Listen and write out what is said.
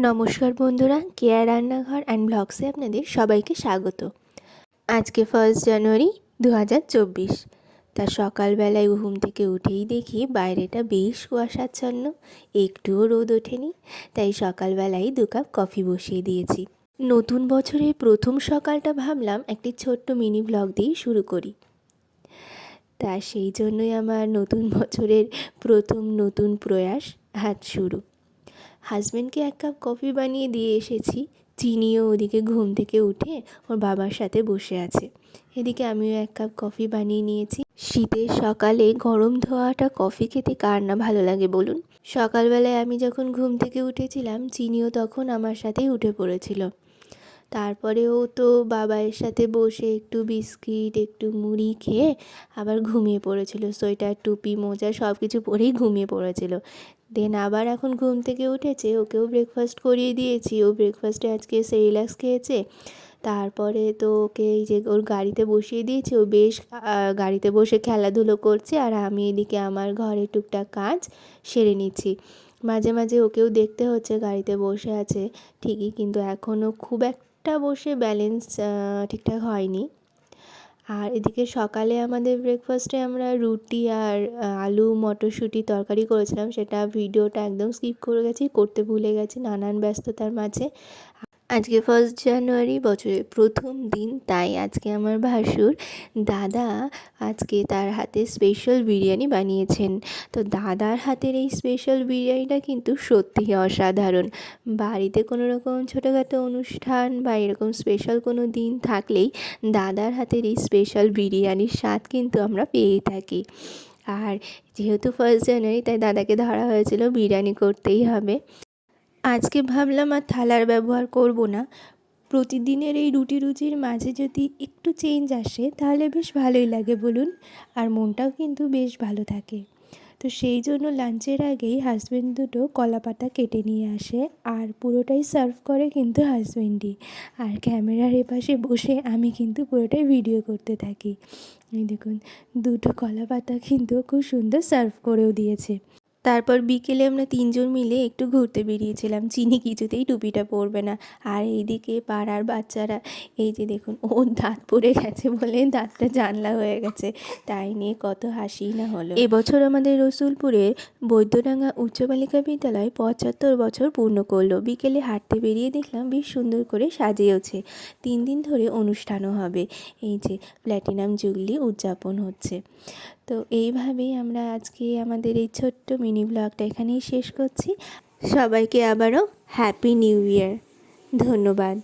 নমস্কার বন্ধুরা, কেয়া রান্নাঘর অ্যান্ড ব্লগসে আপনাদের সবাইকে স্বাগত। আজকে 1 জানুয়ারি 2024। তা সকালবেলায় ঘুম থেকে উঠেই দেখি বাইরেটা বেশ কুয়াশাচ্ছন্ন, একটুও রোদ ওঠেনি। তাই সকালবেলায় 2 কাপ কফি বসিয়ে দিয়েছি। নতুন বছরের প্রথম সকালটা ভাবলাম একটি ছোট্ট মিনি ব্লগ দিয়েই শুরু করি। তা সেই জন্যই আমার নতুন বছরের প্রথম নতুন প্রয়াস আজ শুরু। হাজব্যান্ডকে 1 কাপ কফি বানিয়ে দিয়ে এসেছি। চিনিও ওদিকে ঘুম থেকে উঠে ওর বাবার সাথে বসে আছে। এদিকে আমিও 1 কাপ কফি বানিয়ে নিয়েছি। শীতের সকালে গরম ধোয়াটা কফি খেতে কার না ভালো লাগে বলুন। সকালবেলায় আমি যখন ঘুম থেকে উঠেছিলাম, চিনিও তখন আমার সাথেই উঠে পড়েছিল। তারপরেও তো বাবার সাথে বসে একটু বিস্কিট একটু মুড়ি খেয়ে আবার ঘুমিয়ে পড়েছিল। সোয়েটার টুপি মোজা সব কিছু পরেই ঘুমিয়ে পড়েছিল। দেন আবার এখন ঘুম থেকে উঠেছে, ওকেও ব্রেকফাস্ট করিয়ে দিয়েছি। ও ব্রেকফাস্টে আজকে সেরিল্যাক্স খেয়েছে। তারপরে তো ওকে এই যে ওর গাড়িতে বসিয়ে দিয়েছি। ও বেশ গাড়িতে বসে খেলাধুলো করছে, আর আমি এদিকে আমার ঘরে টুকটাক কাজ সেরে নিচ্ছি। মাঝে মাঝে ওকেও দেখতে হচ্ছে, গাড়িতে বসে আছে ঠিকই, কিন্তু এখনও খুব একটা বসে ব্যালেন্স ঠিকঠাক হয়নি। আর এদিকে সকালে আমাদের ব্রেকফাস্টে আমরা রুটি আর আলু মটরশুঁটি তরকারি করেছিলাম। সেটা ভিডিওটা একদম স্কিপ করে গেছি, করতে ভুলে গেছি নানান ব্যস্ততার মাঝে। আজকে 1 জানুয়ারি, বছরের প্রথম দিন, তাই আজকে আমার ভাসুর দাদা আজকে তার হাতে স্পেশাল বিরিয়ানি বানিয়েছেন। তো দাদার হাতের এই স্পেশাল বিরিয়ানিটা কিন্তু সত্যিই অসাধারণ। বাড়িতে কোনো রকম ছোটোখাটো অনুষ্ঠান বা এরকম স্পেশাল কোনো দিন থাকলেই দাদার হাতের এই স্পেশাল বিরিয়ানির স্বাদ কিন্তু আমরা পেয়েই থাকি। আর যেহেতু 1 জানুয়ারি, তাই দাদাকে ধরা হয়েছিল বিরিয়ানি করতেই হবে। আজকে ভাবলাম আর থালার ব্যবহার করব না। প্রতিদিনের এই রুটির মাঝে যদি একটু চেঞ্জ আসে তাহলে বেশ ভালোই লাগে বলুন, আর মনটাও কিন্তু বেশ ভালো থাকে। তো সেই জন্য লাঞ্চের আগেই হাজব্যান্ড দুটো কলাপাতা কেটে নিয়ে আসে, আর পুরোটাই সার্ভ করে কিন্তু হাজব্যান্ডই। আর ক্যামেরার এপাশে বসে আমি কিন্তু পুরোটাই ভিডিও করতে থাকি। এই দেখুন, দুটো কলাপাতা কিন্তু খুব সুন্দর সার্ভ করেও দিয়েছে। তারপর বিকেলে আমরা 3 জন মিলে একটু ঘুরতে বেরিয়েছিলাম। চিনি কিছুতেই টুপিটা পরবে না। আর এইদিকে পাড়ার বাচ্চারা, এই যে দেখুন, ওর দাঁত পড়ে গেছে বলে দাঁতটা জানলা হয়ে গেছে, তাই নিয়ে কত হাসিই না হলো। এবছর আমাদের রসুলপুরের বৈদ্যডাঙ্গা উচ্চ বালিকা বিদ্যালয় 75 বছর পূর্ণ করলো। বিকেলে হাঁটতে বেরিয়ে দেখলাম বেশ সুন্দর করে সাজিয়েছে। 3 দিন ধরে অনুষ্ঠানও হবে। এই যে প্ল্যাটিনাম জুবলি উদযাপন হচ্ছে। তো এইভাবেই আমরা আজকে আমাদের এই ছোট্ট মিনি ব্লগটা এখানেই শেষ করছি। সবাইকে আবারও হ্যাপি নিউ ইয়ার। ধন্যবাদ।